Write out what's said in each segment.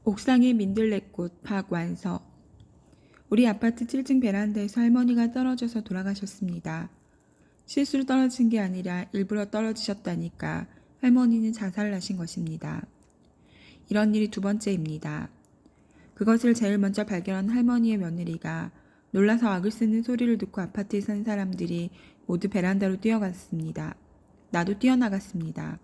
옥상의 민들레꽃 박완서. 우리 아파트 7층 베란다에서 할머니가 떨어져서 돌아가셨습니다. 실수로 떨어진 게 아니라 일부러 떨어지셨다니까 할머니는 자살하신 것입니다. 이런 일이 두 번째입니다. 그것을 제일 먼저 발견한 할머니의 며느리가 놀라서 악을 쓰는 소리를 듣고 아파트에 산 사람들이 모두 베란다로 뛰어갔습니다. 나도 뛰어나갔습니다.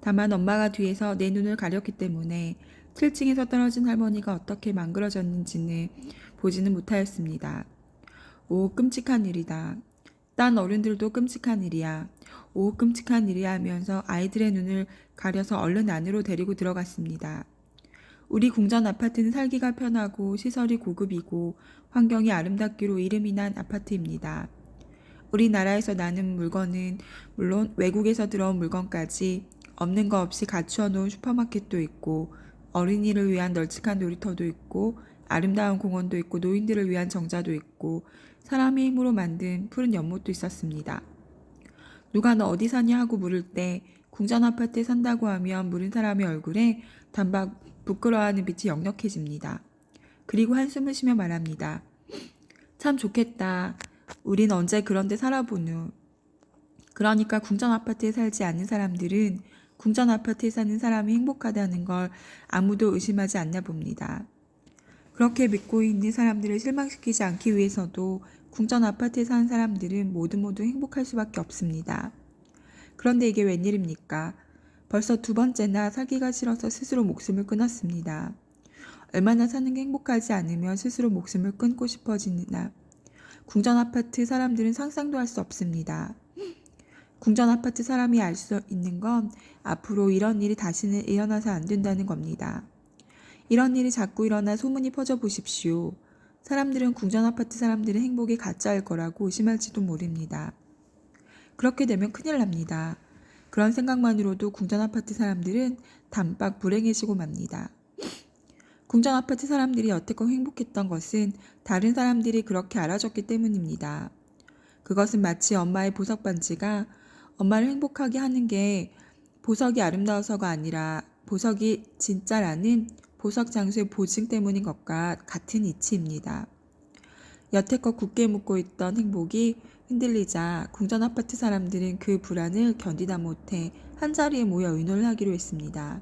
다만 엄마가 뒤에서 내 눈을 가렸기 때문에 7층에서 떨어진 할머니가 어떻게 망그러졌는지는 보지는 못하였습니다. 오, 끔찍한 일이다. 딴 어른들도 끔찍한 일이야. 오, 끔찍한 일이야 하면서 아이들의 눈을 가려서 얼른 안으로 데리고 들어갔습니다. 우리 궁전 아파트는 살기가 편하고 시설이 고급이고 환경이 아름답기로 이름이 난 아파트입니다. 우리나라에서 나는 물건은 물론 외국에서 들어온 물건까지 없는 거 없이 갖추어 놓은 슈퍼마켓도 있고 어린이를 위한 널찍한 놀이터도 있고 아름다운 공원도 있고 노인들을 위한 정자도 있고 사람의 힘으로 만든 푸른 연못도 있었습니다. 누가 너 어디 사냐 하고 물을 때 궁전 아파트에 산다고 하면 물은 사람의 얼굴에 단박 부끄러워하는 빛이 역력해집니다. 그리고 한숨을 쉬며 말합니다. 참 좋겠다. 우린 언제 그런 데 살아보누. 그러니까 궁전 아파트에 살지 않는 사람들은 궁전 아파트에 사는 사람이 행복하다는 걸 아무도 의심하지 않나 봅니다. 그렇게 믿고 있는 사람들을 실망시키지 않기 위해서도 궁전 아파트에 사는 사람들은 모두 행복할 수밖에 없습니다. 그런데 이게 웬일입니까? 벌써 두 번째나 살기가 싫어서 스스로 목숨을 끊었습니다. 얼마나 사는 게 행복하지 않으면 스스로 목숨을 끊고 싶어지나. 궁전 아파트 사람들은 상상도 할 수 없습니다. 궁전 아파트 사람이 알 수 있는 건 앞으로 이런 일이 다시는 일어나서 안 된다는 겁니다. 이런 일이 자꾸 일어나 소문이 퍼져 보십시오. 사람들은 궁전 아파트 사람들의 행복이 가짜일 거라고 의심할지도 모릅니다. 그렇게 되면 큰일 납니다. 그런 생각만으로도 궁전 아파트 사람들은 단박 불행해지고 맙니다. 궁전 아파트 사람들이 여태껏 행복했던 것은 다른 사람들이 그렇게 알아줬기 때문입니다. 그것은 마치 엄마의 보석 반지가 엄마를 행복하게 하는 게 보석이 아름다워서가 아니라 보석이 진짜라는 보석 장수의 보증 때문인 것과 같은 이치입니다. 여태껏 굳게 묻고 있던 행복이 흔들리자 궁전 아파트 사람들은 그 불안을 견디다 못해 한자리에 모여 의논을 하기로 했습니다.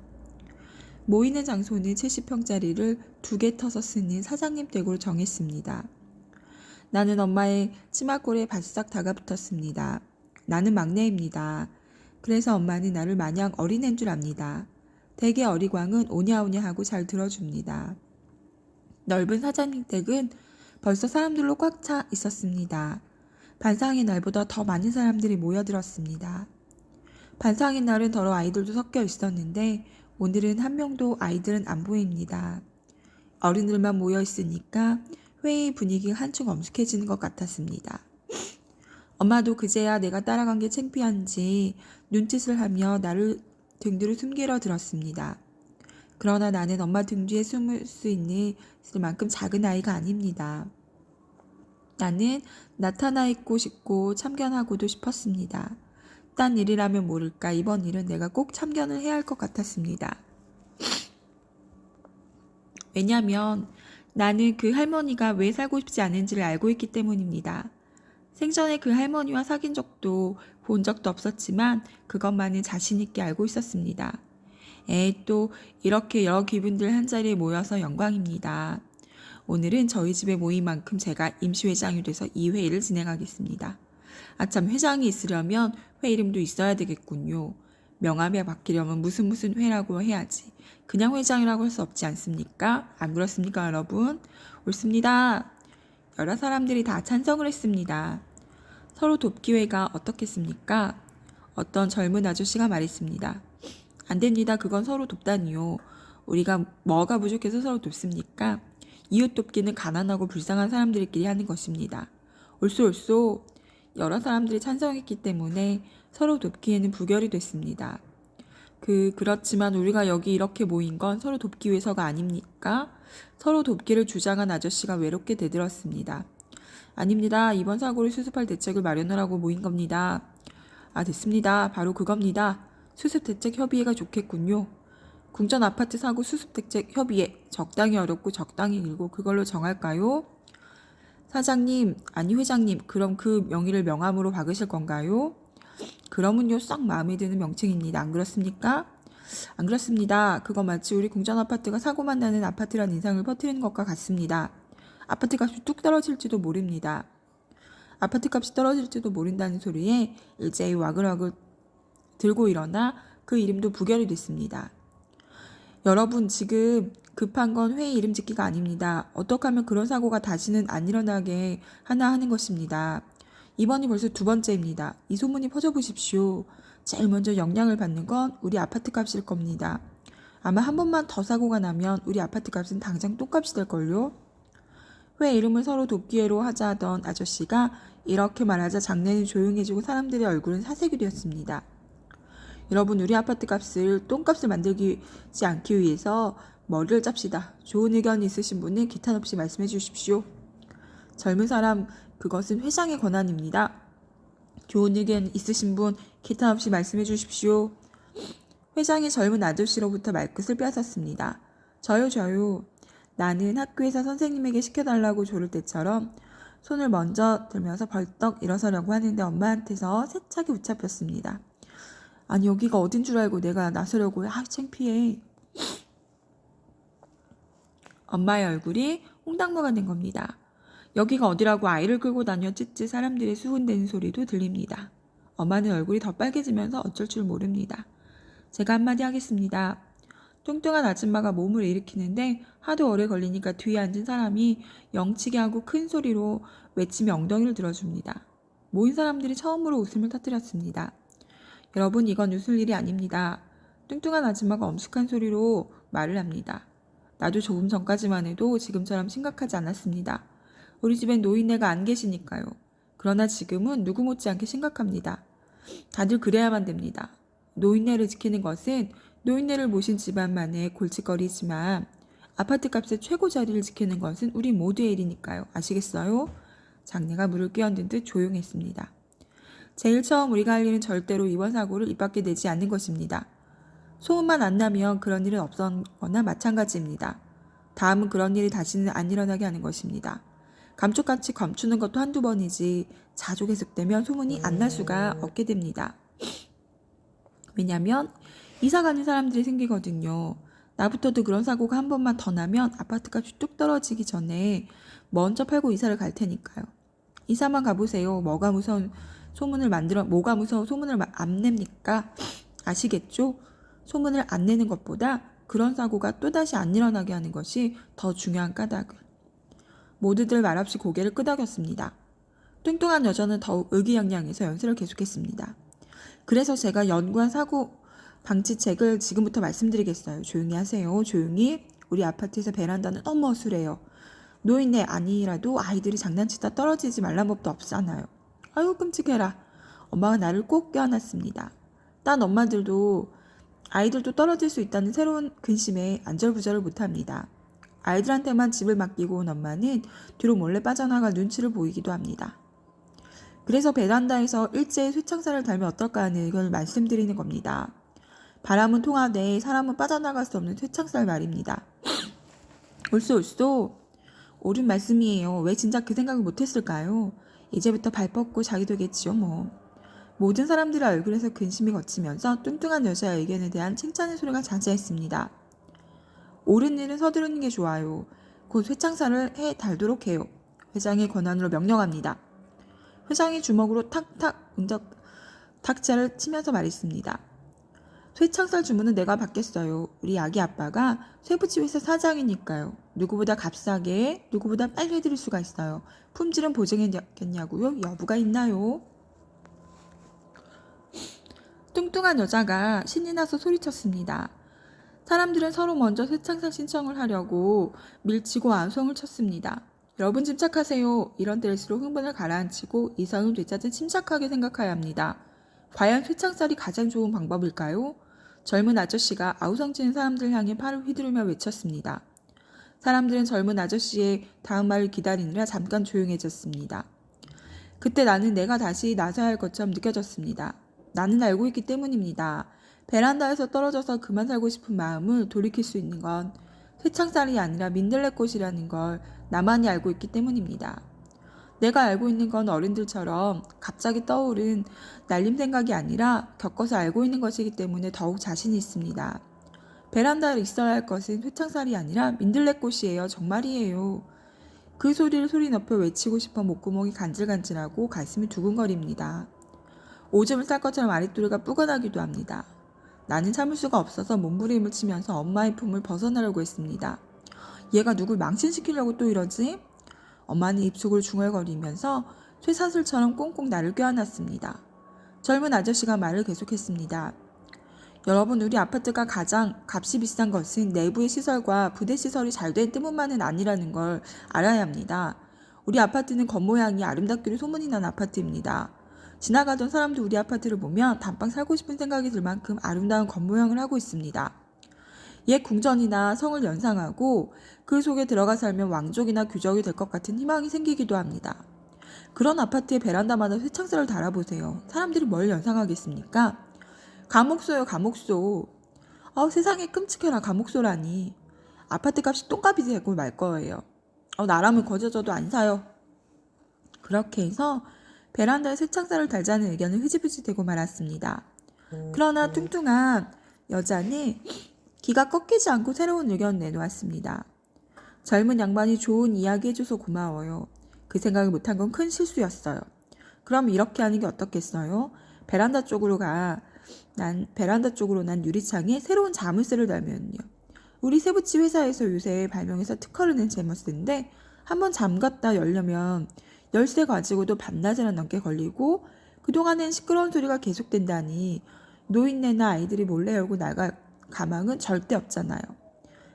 모이는 장소는 70평짜리를 2개 터서 쓰는 사장님 댁으로 정했습니다. 나는 엄마의 치마골에 바싹 달라붙었습니다. 나는 막내입니다. 그래서 엄마는 나를 마냥 어린애인 줄 압니다. 댁의 어리광은 오냐오냐 하고 잘 들어줍니다. 넓은 사장님 댁은 벌써 사람들로 꽉 차 있었습니다. 반상의 날보다 더 많은 사람들이 모여들었습니다. 반상의 날은 더러 아이들도 섞여 있었는데 오늘은 한 명도 아이들은 안 보입니다. 어른들만 모여 있으니까 회의 분위기가 한층 엄숙해지는 것 같았습니다. 엄마도 그제야 내가 따라간 게 창피한지 눈짓을 하며 나를 등 뒤로 숨기려 들었습니다. 그러나 나는 엄마 등 뒤에 숨을 수 있는 만큼 작은 아이가 아닙니다. 나는 나타나 있고 싶고 참견하고도 싶었습니다. 딴 일이라면 모를까 이번 일은 내가 꼭 참견을 해야 할 것 같았습니다. 왜냐하면 나는 그 할머니가 왜 살고 싶지 않은지를 알고 있기 때문입니다. 생전에 그 할머니와 사귄 적도 본 적도 없었지만 그것만은 자신 있게 알고 있었습니다. 또 이렇게 여러 귀분들 한자리에 모여서 영광입니다. 오늘은 저희 집에 모인 만큼 제가 임시회장이 돼서 이 회의를 진행하겠습니다. 아참, 회장이 있으려면 회 이름도 있어야 되겠군요. 명함에 박히려면 무슨 회라고 해야지. 그냥 회장이라고 할 수 없지 않습니까? 안 그렇습니까, 여러분? 옳습니다. 여러 사람들이 다 찬성을 했습니다. 서로 돕기회가 어떻겠습니까? 어떤 젊은 아저씨가 말했습니다. 안 됩니다. 그건 서로 돕다니요. 우리가 뭐가 부족해서 서로 돕습니까? 이웃 돕기는 가난하고 불쌍한 사람들끼리 하는 것입니다. 옳소. 여러 사람들이 찬성했기 때문에 서로 돕기에는 부결이 됐습니다. 그렇지만 우리가 여기 이렇게 모인 건 서로 돕기 위해서가 아닙니까? 서로 돕기를 주장한 아저씨가 외롭게 대들었습니다. 아닙니다. 이번 사고를 수습할 대책을 마련하라고 모인 겁니다. 됐습니다. 바로 그겁니다. 수습 대책 협의회가 좋겠군요. 궁전 아파트 사고 수습대책 협의회 적당히 어렵고 적당히 길고 그걸로 정할까요? 사장님, 아니 회장님, 그럼 그 명의를 명함으로 박으실 건가요? 그러면요, 썩 마음에 드는 명칭입니다. 안 그렇습니까? 안 그렇습니다. 그거 마치 우리 궁전 아파트가 사고만 나는 아파트란 인상을 퍼뜨리는 것과 같습니다. 아파트 값이 뚝 떨어질지도 모릅니다. 아파트 값이 떨어질지도 모른다는 소리에 일제히 와글와글 들고 일어나 그 이름도 부결이 됐습니다. 여러분, 지금 급한 건 회의 이름 짓기가 아닙니다. 어떻게 하면 그런 사고가 다시는 안 일어나게 하나 하는 것입니다. 이번이 벌써 두 번째입니다. 이 소문이 퍼져보십시오. 제일 먼저 영향을 받는 건 우리 아파트 값일 겁니다. 아마 한 번만 더 사고가 나면 우리 아파트 값은 당장 똥값이 될걸요. 회 이름을 서로 돕기회로 하자 하던 아저씨가 이렇게 말하자 장내는 조용해지고 사람들의 얼굴은 사색이 되었습니다. 여러분, 우리 아파트 값을 똥값을 만들지 않기 위해서 머리를 짭시다. 좋은 의견 있으신 분은 기탄 없이 말씀해 주십시오. 젊은 사람, 그것은 회장의 권한입니다. 좋은 의견 있으신 분 기탄 없이 말씀해 주십시오. 회장이 젊은 아저씨로부터 말끝을 빼앗았습니다. 저요. 나는 학교에서 선생님에게 시켜달라고 조를 때처럼 손을 먼저 들면서 벌떡 일어서려고 하는데 엄마한테서 세차게 붙잡혔습니다. 아니, 여기가 어딘 줄 알고 내가 나서려고 해. 창피해. 엄마의 얼굴이 홍당무가 된 겁니다. 여기가 어디라고 아이를 끌고 다녀 찌찌 사람들의 수군대는 소리도 들립니다. 엄마는 얼굴이 더 빨개지면서 어쩔 줄 모릅니다. 제가 한마디 하겠습니다. 뚱뚱한 아줌마가 몸을 일으키는데 하도 오래 걸리니까 뒤에 앉은 사람이 영치게 하고 큰 소리로 외치며 엉덩이를 들어줍니다. 모인 사람들이 처음으로 웃음을 터뜨렸습니다. 여러분, 이건 웃을 일이 아닙니다. 뚱뚱한 아줌마가 엄숙한 소리로 말을 합니다. 나도 조금 전까지만 해도 지금처럼 심각하지 않았습니다. 우리 집엔 노인네가 안 계시니까요. 그러나 지금은 누구 못지않게 심각합니다. 다들 그래야만 됩니다. 노인네를 지키는 것은 노인네를 모신 집안만의 골칫거리지만 아파트 값의 최고 자리를 지키는 것은 우리 모두의 일이니까요. 아시겠어요? 장내가 물을 끼얹은 듯 조용했습니다. 제일 처음 우리가 할 일은 절대로 이번 사고를 입 밖에 내지 않는 것입니다. 소문만 안 나면 그런 일은 없었거나 마찬가지입니다. 다음은 그런 일이 다시는 안 일어나게 하는 것입니다. 감쪽같이 감추는 것도 한두 번이지 자주 계속되면 소문이 안 날 수가 없게 됩니다. 왜냐면 이사 가는 사람들이 생기거든요. 나부터도 그런 사고가 한 번만 더 나면 아파트 값이 뚝 떨어지기 전에 먼저 팔고 이사를 갈 테니까요. 이사만 가보세요. 뭐가 무서운 소문을 안 냅니까? 아시겠죠? 소문을 안 내는 것보다 그런 사고가 또다시 안 일어나게 하는 것이 더 중요한 까닭을. 모두들 말없이 고개를 끄덕였습니다. 뚱뚱한 여자는 더욱 의기양양해서 연설을 계속했습니다. 그래서 제가 연구한 사고 방지책을 지금부터 말씀드리겠어요. 조용히 하세요. 조용히. 우리 아파트에서 베란다는 너무 어수래요. 노인네 아니라도 아이들이 장난치다 떨어지지 말란 법도 없잖아요. 아유, 끔찍해라. 엄마가 나를 꼭 껴안았습니다. 딴 아이들도 떨어질 수 있다는 새로운 근심에 안절부절을 못합니다. 아이들한테만 집을 맡기고 온 엄마는 뒤로 몰래 빠져나갈 눈치를 보이기도 합니다. 그래서 베란다에서 일제히 쇠창살을 달면 어떨까 하는 의견을 말씀드리는 겁니다. 바람은 통하되 사람은 빠져나갈 수 없는 쇠창살 말입니다. 옳소. 옳은 말씀이에요. 왜 진작 그 생각을 못했을까요? 이제부터 발 뻗고 자기 되겠지요 뭐. 모든 사람들의 얼굴에서 근심이 걷히면서 뚱뚱한 여자의 의견에 대한 칭찬의 소리가 자자했습니다. 옳은 일은 서두르는 게 좋아요. 곧 쇠창살을 해 달도록 해요. 회장의 권한으로 명령합니다. 회장이 주먹으로 탁탁 탁자를 치면서 말했습니다. 쇠창살 주문은 내가 받겠어요. 우리 아기 아빠가 쇠붙이 회사 사장이니까요. 누구보다 값싸게, 누구보다 빨리 해드릴 수가 있어요. 품질은 보증해야겠냐고요? 여부가 있나요? 뚱뚱한 여자가 신이 나서 소리쳤습니다. 사람들은 서로 먼저 쇠창살 신청을 하려고 밀치고 아우성을 쳤습니다. 여러분 침착하세요. 이런 때일수록 흥분을 가라앉히고 이성을 되찾은 침착하게 생각해야 합니다. 과연 쇠창살이 가장 좋은 방법일까요? 젊은 아저씨가 아우성치는 사람들 향해 팔을 휘두르며 외쳤습니다. 사람들은 젊은 아저씨의 다음 말을 기다리느라 잠깐 조용해졌습니다. 그때 나는 내가 다시 나서야 할 것처럼 느껴졌습니다. 나는 알고 있기 때문입니다. 베란다에서 떨어져서 그만 살고 싶은 마음을 돌이킬 수 있는 건 쇠창살이 아니라 민들레꽃이라는 걸 나만이 알고 있기 때문입니다. 내가 알고 있는 건 어른들처럼 갑자기 떠오른 날림 생각이 아니라 겪어서 알고 있는 것이기 때문에 더욱 자신이 있습니다. 베란다에 있어야 할 것은 쇠창살이 아니라 민들레꽃이에요. 정말이에요. 그 소리를 소리 높여 외치고 싶어 목구멍이 간질간질하고 가슴이 두근거립니다. 오줌을 쌀 것처럼 아랫도리가 뿌건하기도 합니다. 나는 참을 수가 없어서 몸부림을 치면서 엄마의 품을 벗어나려고 했습니다. 얘가 누굴 망신시키려고 또 이러지? 엄마는 입속을 중얼거리면서 쇠사슬처럼 꽁꽁 나를 껴안았습니다. 젊은 아저씨가 말을 계속했습니다. 여러분, 우리 아파트가 가장 값이 비싼 것은 내부의 시설과 부대 시설이 잘 된 때문만은 아니라는 걸 알아야 합니다. 우리 아파트는 겉모양이 아름답기로 소문이 난 아파트입니다. 지나가던 사람도 우리 아파트를 보면 단방 살고 싶은 생각이 들 만큼 아름다운 겉모양을 하고 있습니다. 옛 궁전이나 성을 연상하고 그 속에 들어가 살면 왕족이나 귀족이 될 것 같은 희망이 생기기도 합니다. 그런 아파트의 베란다마다 쇠창살을 달아보세요. 사람들이 뭘 연상하겠습니까? 감옥소요, 감옥소. 세상에 끔찍해라, 감옥소라니. 아파트 값이 똥값이 되고 말 거예요. 나라면 거저져도 안 사요. 그렇게 해서 베란다에 쇠창살을 달자는 의견을 흐지부지 대고 말았습니다. 그러나 뚱뚱한 여자는 기가 꺾이지 않고 새로운 의견을 내놓았습니다. 젊은 양반이 좋은 이야기 해줘서 고마워요. 그 생각을 못한 건 큰 실수였어요. 그럼 이렇게 하는 게 어떻겠어요? 베란다 쪽으로 난 유리창에 새로운 자물쇠를 달면요. 우리 세부치 회사에서 요새 발명해서 특허를 낸 제머스인데 한번 잠갔다 열려면 열쇠 가지고도 반나절은 넘게 걸리고 그동안엔 시끄러운 소리가 계속된다니 노인네나 아이들이 몰래 열고 나갈 가망은 절대 없잖아요.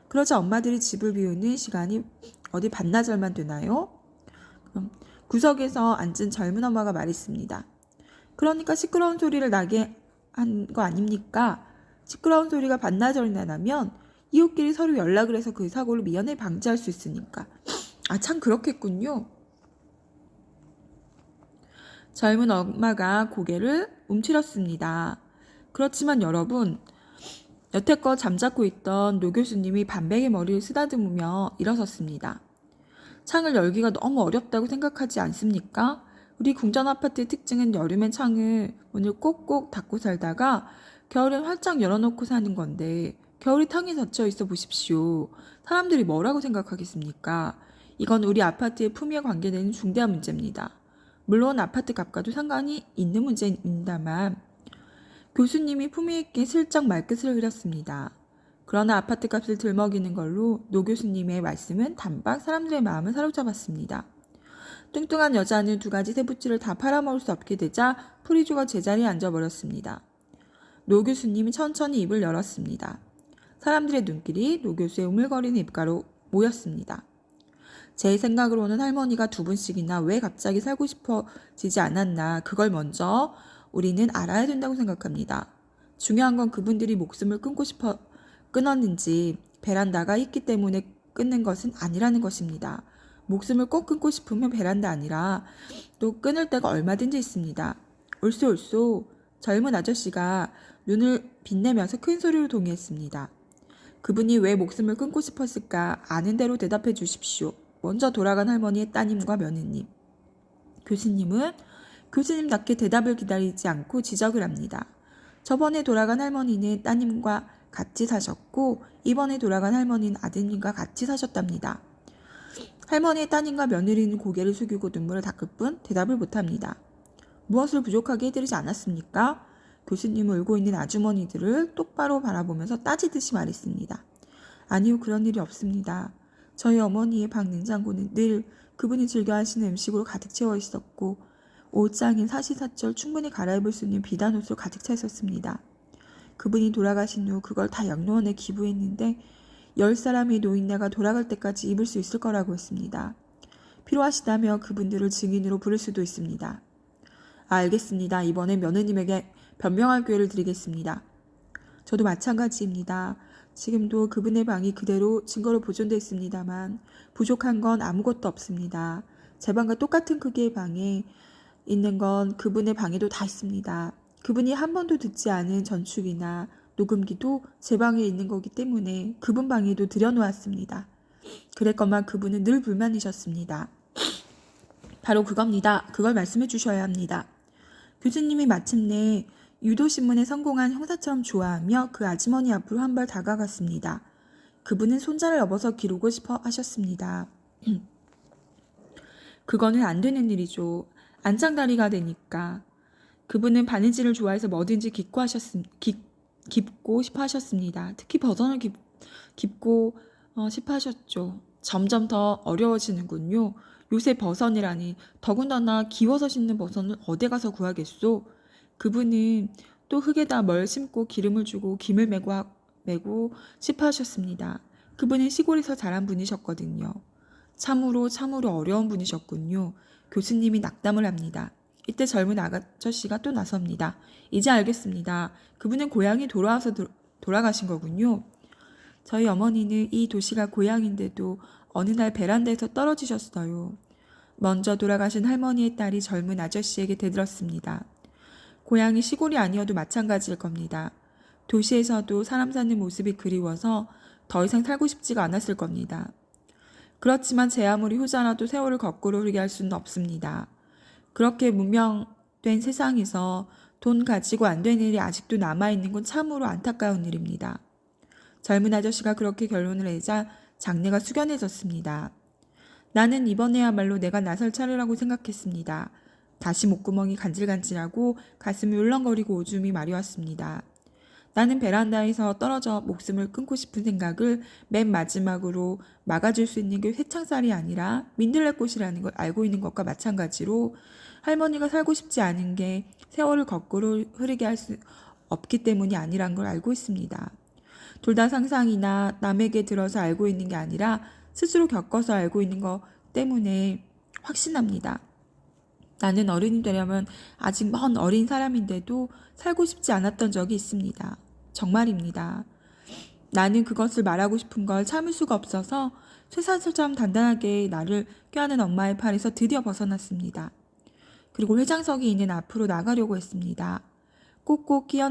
그러자 엄마들이 집을 비우는 시간이 어디 반나절만 되나요? 구석에서 앉은 젊은 엄마가 말했습니다. 그러니까 시끄러운 소리를 나게 한 거 아닙니까? 시끄러운 소리가 반나절이나 나면 이웃끼리 서로 연락을 해서 그 사고를 미연에 방지할 수 있으니까. 참 그렇겠군요. 젊은 엄마가 고개를 움츠렸습니다. 그렇지만 여러분, 여태껏 잠자코 있던 노 교수님이 반백의 머리를 쓰다듬으며 일어섰습니다. 창을 열기가 너무 어렵다고 생각하지 않습니까? 우리 궁전 아파트의 특징은 여름엔 문을 꼭꼭 닫고 살다가 겨울엔 활짝 열어놓고 사는 건데 겨울이 텅이 닫혀 있어 보십시오. 사람들이 뭐라고 생각하겠습니까? 이건 우리 아파트의 품위에 관계되는 중대한 문제입니다. 물론 아파트 값과도 상관이 있는 문제입니다만 교수님이 품위 있게 슬쩍 말끝을 흐렸습니다. 그러나 아파트 값을 들먹이는 걸로 노 교수님의 말씀은 단박 사람들의 마음을 사로잡았습니다. 뚱뚱한 여자는 두 가지 세부치를 다 팔아먹을 수 없게 되자 풀이주가 제자리에 앉아버렸습니다. 노 교수님이 천천히 입을 열었습니다. 사람들의 눈길이 노 교수의 우물거리는 입가로 모였습니다. 제 생각으로는 할머니가 두 분씩이나 왜 갑자기 살고 싶어지지 않았나 그걸 먼저 우리는 알아야 된다고 생각합니다. 중요한 건 그분들이 목숨을 끊었는지 베란다가 있기 때문에 끊는 것은 아니라는 것입니다. 목숨을 꼭 끊고 싶으면 베란다 아니라 또 끊을 데가 얼마든지 있습니다. 옳소. 젊은 아저씨가 눈을 빛내면서 큰 소리로 동의했습니다. 그분이 왜 목숨을 끊고 싶었을까 아는 대로 대답해 주십시오. 먼저 돌아간 할머니의 따님과 며느님. 교수님은 교수님답게 대답을 기다리지 않고 지적을 합니다. 저번에 돌아간 할머니는 따님과 같이 사셨고 이번에 돌아간 할머니는 아드님과 같이 사셨답니다. 할머니의 따님과 며느리는 고개를 숙이고 눈물을 닦을 뿐 대답을 못합니다. 무엇을 부족하게 해드리지 않았습니까? 교수님은 울고 있는 아주머니들을 똑바로 바라보면서 따지듯이 말했습니다. 아니요, 그런 일이 없습니다. 저희 어머니의 방 냉장고는 늘 그분이 즐겨 하시는 음식으로 가득 채워 있었고 옷장엔 사시사철 충분히 갈아입을 수 있는 비단 옷으로 가득 차 있었습니다. 그분이 돌아가신 후 그걸 다 양로원에 기부했는데 10사람의 노인네가 돌아갈 때까지 입을 수 있을 거라고 했습니다. 필요하시다면 그분들을 증인으로 부를 수도 있습니다. 알겠습니다. 이번에 며느님에게 변명할 기회를 드리겠습니다. 저도 마찬가지입니다. 지금도 그분의 방이 그대로 증거로 보존되어 있습니다만 부족한 건 아무것도 없습니다. 제 방과 똑같은 크기의 방에 있는 건 그분의 방에도 다 있습니다. 그분이 한 번도 듣지 않은 전축이나 녹음기도 제 방에 있는 거기 때문에 그분 방에도 들여놓았습니다. 그랬건만 그분은 늘 불만이셨습니다. 바로 그겁니다. 그걸 말씀해 주셔야 합니다. 교수님이 마침내 유도신문에 성공한 형사처럼 좋아하며 그 아주머니 앞으로 한 발 다가갔습니다. 그분은 손자를 업어서 기르고 싶어 하셨습니다. 그거는 안 되는 일이죠. 안장다리가 되니까. 그분은 바느질을 좋아해서 뭐든지 깊고 싶어 하셨습니다. 특히 버선을 깊고 싶어 하셨죠. 점점 더 어려워지는군요. 요새 버선이라니 더군다나 기워서 신는 버선을 어디 가서 구하겠소? 그분은 또 흙에다 뭘 심고 기름을 주고 김을 메고 싶어 하셨습니다. 그분은 시골에서 자란 분이셨거든요. 참으로 어려운 분이셨군요. 교수님이 낙담을 합니다. 이때 젊은 아저씨가 또 나섭니다. 이제 알겠습니다. 그분은 고향이 돌아와서 돌아가신 거군요. 저희 어머니는 이 도시가 고향인데도 어느 날 베란다에서 떨어지셨어요. 먼저 돌아가신 할머니의 딸이 젊은 아저씨에게 대들었습니다. 고향이 시골이 아니어도 마찬가지일 겁니다. 도시에서도 사람 사는 모습이 그리워서 더 이상 살고 싶지가 않았을 겁니다. 그렇지만 제 아무리 효자라도 세월을 거꾸로 흐르게 할 수는 없습니다. 그렇게 문명된 세상에서 돈 가지고 안 된 일이 아직도 남아있는 건 참으로 안타까운 일입니다. 젊은 아저씨가 그렇게 결론을 내자 장내가 숙연해졌습니다. 나는 이번에야말로 내가 나설 차례라고 생각했습니다. 다시 목구멍이 간질간질하고 가슴이 울렁거리고 오줌이 마려웠습니다. 나는 베란다에서 떨어져 목숨을 끊고 싶은 생각을 맨 마지막으로 막아줄 수 있는 게 쇠창살이 아니라 민들레꽃이라는 걸 알고 있는 것과 마찬가지로 할머니가 살고 싶지 않은 게 세월을 거꾸로 흐르게 할 수 없기 때문이 아니란 걸 알고 있습니다. 둘 다 상상이나 남에게 들어서 알고 있는 게 아니라 스스로 겪어서 알고 있는 것 때문에 확신합니다. 나는 어른이 되려면 아직 먼 어린 사람인데도 살고 싶지 않았던 적이 있습니다. 정말입니다. 나는 그것을 말하고 싶은 걸 참을 수가 없어서 쇠사슬처럼 단단하게 나를 껴안은 엄마의 팔에서 드디어 벗어났습니다. 그리고 회장석이 있는 앞으로 나가려고 했습니다. 꼭꼭 끼어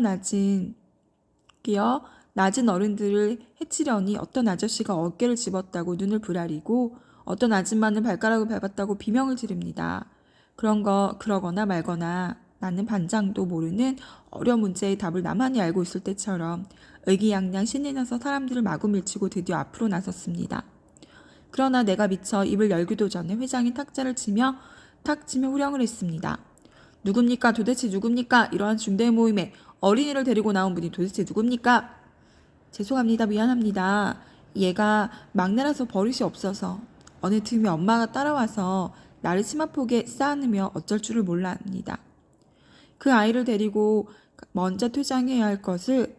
낮은 어른들을 해치려니 어떤 아저씨가 어깨를 집었다고 눈을 부라리고 어떤 아줌마는 발가락을 밟았다고 비명을 지릅니다. 그러거나 말거나 나는 반장도 모르는 어려운 문제의 답을 나만이 알고 있을 때처럼 의기양양 신이 나서 사람들을 마구 밀치고 드디어 앞으로 나섰습니다. 그러나 내가 미처 입을 열기도 전에 회장이 탁 치며 후령을 했습니다. 누굽니까? 도대체 누굽니까? 이러한 중대 모임에 어린이를 데리고 나온 분이 도대체 누굽니까? 죄송합니다. 미안합니다. 얘가 막내라서 버릇이 없어서 어느 틈에 엄마가 따라와서 나를 치마폭에 쌓아놓으며 어쩔 줄을 몰랍니다. 그 아이를 데리고 먼저 퇴장할 것을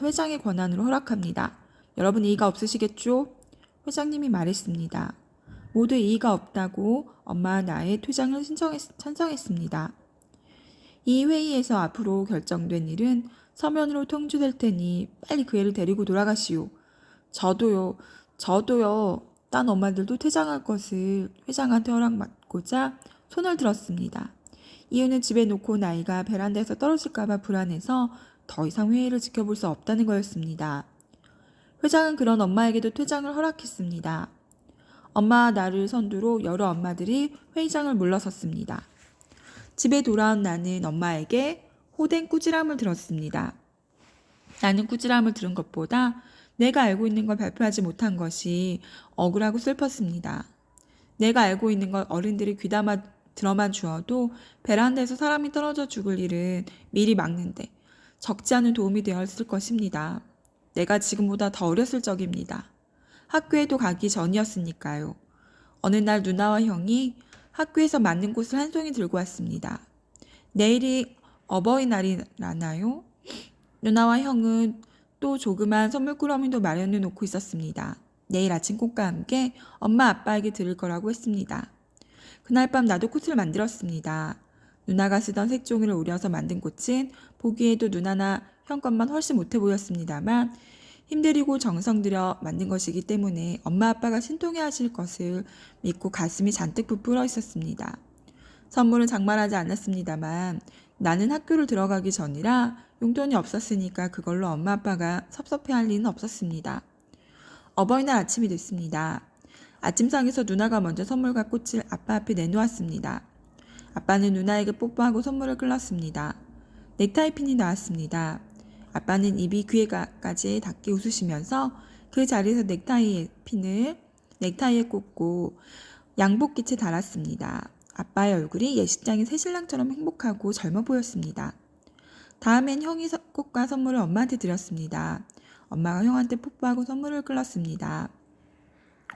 회장의 권한으로 허락합니다. 여러분 이의가 없으시겠죠? 회장님이 말했습니다. 모두 이의가 없다고 엄마와 나의 퇴장을 찬성했습니다. 이 회의에서 앞으로 결정된 일은 서면으로 통지될 테니 빨리 그 애를 데리고 돌아가시오. 저도요. 딴 엄마들도 퇴장할 것을 회장한테 허락받고자 손을 들었습니다. 이유는 집에 놓고 온 아이가 베란다에서 떨어질까봐 불안해서 더 이상 회의를 지켜볼 수 없다는 거였습니다. 회장은 그런 엄마에게도 퇴장을 허락했습니다. 엄마와 나를 선두로 여러 엄마들이 회의장을 물러섰습니다. 집에 돌아온 나는 엄마에게 호된 꾸지람을 들었습니다. 나는 꾸지람을 들은 것보다 내가 알고 있는 걸 발표하지 못한 것이 억울하고 슬펐습니다. 내가 알고 있는 걸 어른들이 귀담아 들어만 주어도 베란다에서 사람이 떨어져 죽을 일은 미리 막는데 적지 않은 도움이 되었을 것입니다. 내가 지금보다 더 어렸을 적입니다. 학교에도 가기 전이었으니까요. 어느 날 누나와 형이 학교에서 맞는 꽃을 한 송이 들고 왔습니다. 내일이 어버이날이라나요? 누나와 형은 또 조그만 선물꾸러미도 마련해 놓고 있었습니다. 내일 아침 꽃과 함께 엄마 아빠에게 드릴 거라고 했습니다. 그날 밤 나도 꽃을 만들었습니다. 누나가 쓰던 색종이를 우려서 만든 꽃은 보기에도 누나나 형 것만 훨씬 못해 보였습니다만 힘들이고 정성 들여 만든 것이기 때문에 엄마 아빠가 신통해 하실 것을 믿고 가슴이 잔뜩 부풀어 있었습니다. 선물은 장만하지 않았습니다만 나는 학교를 들어가기 전이라 용돈이 없었으니까 그걸로 엄마 아빠가 섭섭해할 리는 없었습니다. 어버이날 아침이 됐습니다. 아침상에서 누나가 먼저 선물과 꽃을 아빠 앞에 내놓았습니다. 아빠는 누나에게 뽀뽀하고 선물을 끌었습니다. 넥타이 핀이 나왔습니다. 아빠는 입이 귀에까지 닿게 웃으시면서 그 자리에서 넥타이의 핀을 넥타이에 꽂고 양복깃에 달았습니다. 아빠의 얼굴이 예식장의 새신랑처럼 행복하고 젊어 보였습니다. 다음엔 형이 꽃과 선물을 엄마한테 드렸습니다. 엄마가 형한테 뽀뽀하고 선물을 끌었습니다.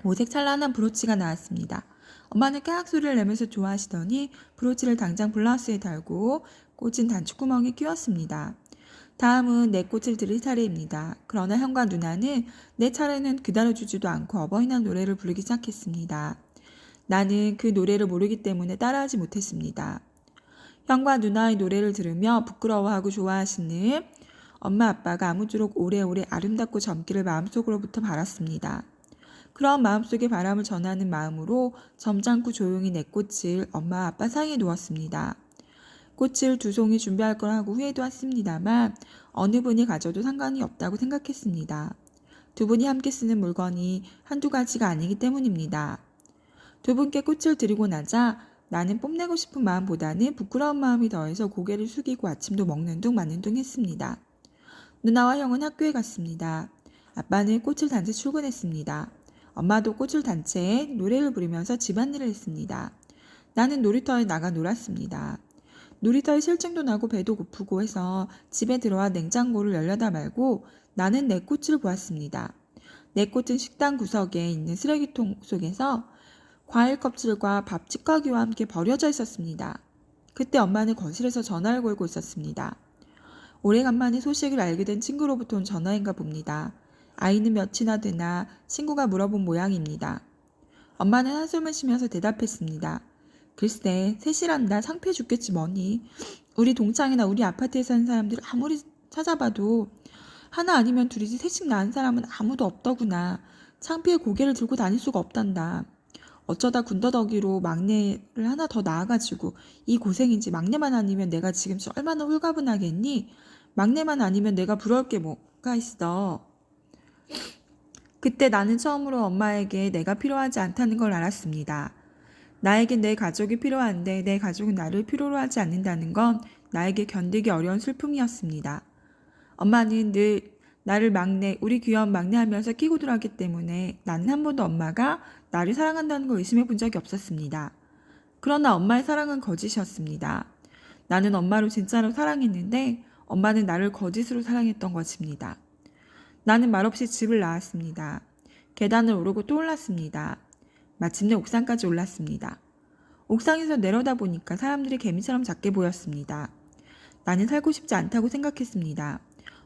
오색 찬란한 브로치가 나왔습니다. 엄마는 깨악 소리를 내면서 좋아하시더니 브로치를 당장 블라우스에 달고 꽂은 단추구멍에 끼웠습니다. 다음은 내 꽃을 드릴 차례입니다. 그러나 형과 누나는 내 차례는 기다려주지도 않고 어버이날 노래를 부르기 시작했습니다. 나는 그 노래를 모르기 때문에 따라하지 못했습니다. 형과 누나의 노래를 들으며 부끄러워하고 좋아하시는 엄마 아빠가 아무쪼록 오래오래 아름답고 젊기를 마음속으로부터 바랐습니다. 그런 마음속의 바람을 전하는 마음으로 점잖고 조용히 내 꽃을 엄마 아빠 상에 놓았습니다. 꽃을 2송이 준비할 거라고 후회도 했습니다만 어느 분이 가져도 상관이 없다고 생각했습니다. 2분이 함께 쓰는 물건이 한두 가지가 아니기 때문입니다. 2분께 꽃을 드리고 나자 나는 뽐내고 싶은 마음보다는 부끄러운 마음이 더해서 고개를 숙이고 아침도 먹는 둥 마는 둥 했습니다. 누나와 형은 학교에 갔습니다. 아빠는 꽃을 단 채 출근했습니다. 엄마도 꽃을 단 채 노래를 부르면서 집안일을 했습니다. 나는 놀이터에 나가 놀았습니다. 놀이터에 실증도 나고 배도 고프고 해서 집에 들어와 냉장고를 열려다 말고 나는 내 꽃을 보았습니다. 내 꽃은 식당 구석에 있는 쓰레기통 속에서 과일 껍질과 밥 찌꺼기와 함께 버려져 있었습니다. 그때 엄마는 거실에서 전화를 걸고 있었습니다. 오래간만에 소식을 알게 된 친구로부터 온 전화인가 봅니다. 아이는 몇이나 되나 친구가 물어본 모양입니다. 엄마는 한숨을 쉬면서 대답했습니다. 글쎄, 셋이란다. 창피해 죽겠지 뭐니. 우리 동창이나 우리 아파트에 사는 사람들 아무리 찾아봐도 하나 아니면 둘이지 셋씩 낳은 사람은 아무도 없더구나. 창피해 고개를 들고 다닐 수가 없단다. 어쩌다 군더더기로 막내를 하나 더 낳아가지고 이 고생인지 막내만 아니면 내가 지금 얼마나 홀가분하겠니? 막내만 아니면 내가 부러울 게 뭐가 있어. 그때 나는 처음으로 엄마에게 내가 필요하지 않다는 걸 알았습니다. 나에겐 내 가족이 필요한데 내 가족은 나를 필요로 하지 않는다는 건 나에게 견디기 어려운 슬픔이었습니다. 엄마는 늘 나를 우리 귀여운 막내 하면서 키고들 하기 때문에 나는 한 번도 엄마가 나를 사랑한다는 걸 의심해 본 적이 없었습니다. 그러나 엄마의 사랑은 거짓이었습니다. 나는 엄마를 진짜로 사랑했는데 엄마는 나를 거짓으로 사랑했던 것입니다. 나는 말없이 집을 나왔습니다. 계단을 오르고 또 올랐습니다. 마침내 옥상까지 올랐습니다. 옥상에서 내려다 보니까 사람들이 개미처럼 작게 보였습니다. 나는 살고 싶지 않다고 생각했습니다.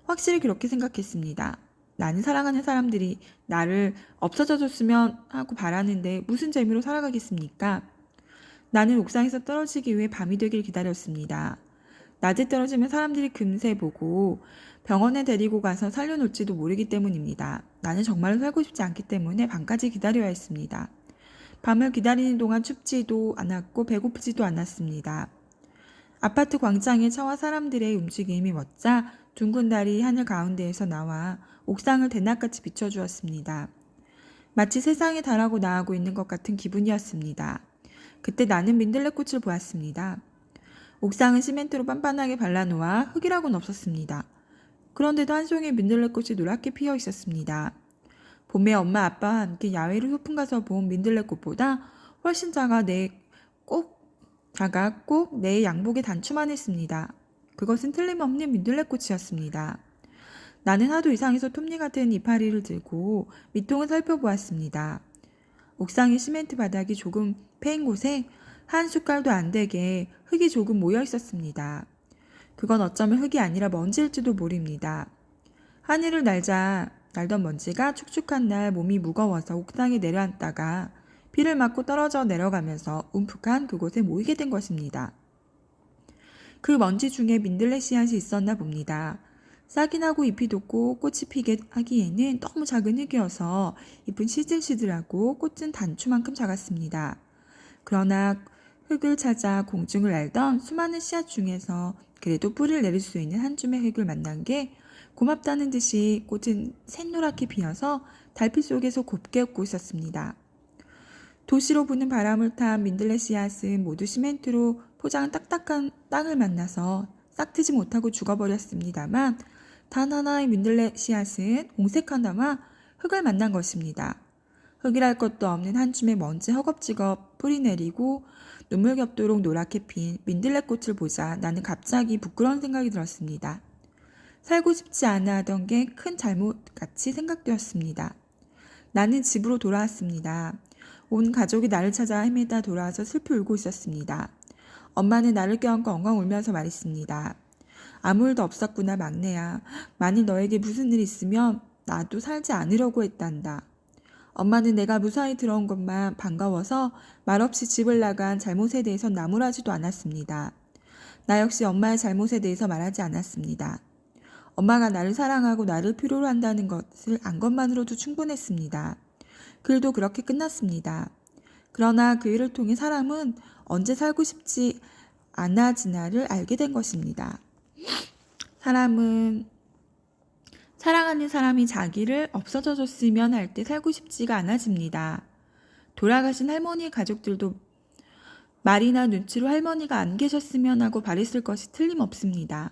확실히 그렇게 생각했습니다. 나는 사랑하는 사람들이 나를 없어져 줬으면 하고 바라는데 무슨 재미로 살아가겠습니까? 나는 옥상에서 떨어지기 위해 밤이 되길 기다렸습니다. 낮에 떨어지면 사람들이 금세 보고 병원에 데리고 가서 살려놓을지도 모르기 때문입니다. 나는 정말로 살고 싶지 않기 때문에 밤까지 기다려야 했습니다. 밤을 기다리는 동안 춥지도 않았고 배고프지도 않았습니다. 아파트 광장에 차와 사람들의 움직임이 멎자 둥근 달이 하늘 가운데에서 나와 옥상을 대낮같이 비춰주었습니다. 마치 세상에 달하고 나아가고 있는 것 같은 기분이었습니다. 그때 나는 민들레꽃을 보았습니다. 옥상은 시멘트로 빤빤하게 발라놓아 흙이라고는 없었습니다. 그런데도 한 송이의 민들레꽃이 노랗게 피어 있었습니다. 봄에 엄마 아빠와 함께 야외로 소풍 가서 본 민들레꽃보다 훨씬 작아 꼭 내 양복에 단추만 했습니다. 그것은 틀림없는 민들레꽃이었습니다. 나는 하도 이상해서 톱니 같은 이파리를 들고 밑통을 살펴보았습니다. 옥상의 시멘트 바닥이 조금 패인 곳에 한 숟갈도 안 되게 흙이 조금 모여 있었습니다. 그건 어쩌면 흙이 아니라 먼지일지도 모릅니다. 하늘을 날던 먼지가 축축한 날 몸이 무거워서 옥상에 내려앉다가 비를 맞고 떨어져 내려가면서 움푹한 그곳에 모이게 된 것입니다. 그 먼지 중에 민들레 씨앗이 있었나 봅니다. 싹이 나고 잎이 돋고 꽃이 피게 하기에는 너무 작은 흙이어서 잎은 시들시들하고 꽃은 단추만큼 작았습니다. 그러나 흙을 찾아 공중을 날던 수많은 씨앗 중에서 그래도 뿌리를 내릴 수 있는 한 줌의 흙을 만난 게 고맙다는 듯이 꽃은 샛노랗게 피어서 달빛 속에서 곱게 웃고 있었습니다. 도시로 부는 바람을 탄 민들레 씨앗은 모두 시멘트로 포장한 딱딱한 땅을 만나서 싹트지 못하고 죽어버렸습니다만 단 하나의 민들레 씨앗은 옹색하나마 흙을 만난 것입니다. 흙이랄 것도 없는 한 줌의 먼지 허겁지겁 뿌리 내리고 눈물겹도록 노랗게 핀 민들레꽃을 보자 나는 갑자기 부끄러운 생각이 들었습니다. 살고 싶지 않아 하던 게 큰 잘못같이 생각되었습니다. 나는 집으로 돌아왔습니다. 온 가족이 나를 찾아 헤매다 돌아와서 슬피 울고 있었습니다. 엄마는 나를 껴안고 엉엉 울면서 말했습니다. 아무 일도 없었구나 막내야. 만일 너에게 무슨 일 있으면 나도 살지 않으려고 했단다. 엄마는 내가 무사히 들어온 것만 반가워서 말없이 집을 나간 잘못에 대해서 나무라지도 않았습니다. 나 역시 엄마의 잘못에 대해서 말하지 않았습니다. 엄마가 나를 사랑하고 나를 필요로 한다는 것을 안 것만으로도 충분했습니다. 그 일도 그렇게 끝났습니다. 그러나 그 일을 통해 사람은 언제 살고 싶지 않아지나를 알게 된 것입니다. 사람은 사랑하는 사람이 자기를 없어져 줬으면 할 때 살고 싶지가 않아집니다. 돌아가신 할머니의 가족들도 말이나 눈치로 할머니가 안 계셨으면 하고 바랬을 것이 틀림없습니다.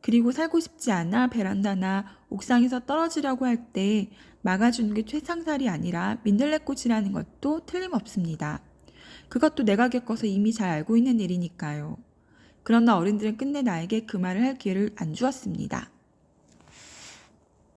그리고 살고 싶지 않아 베란다나 옥상에서 떨어지려고 할 때 막아주는 게 최상살이 아니라 민들레꽃이라는 것도 틀림없습니다. 그것도 내가 겪어서 이미 잘 알고 있는 일이니까요. 그러나 어른들은 끝내 나에게 그 말을 할 기회를 안 주었습니다.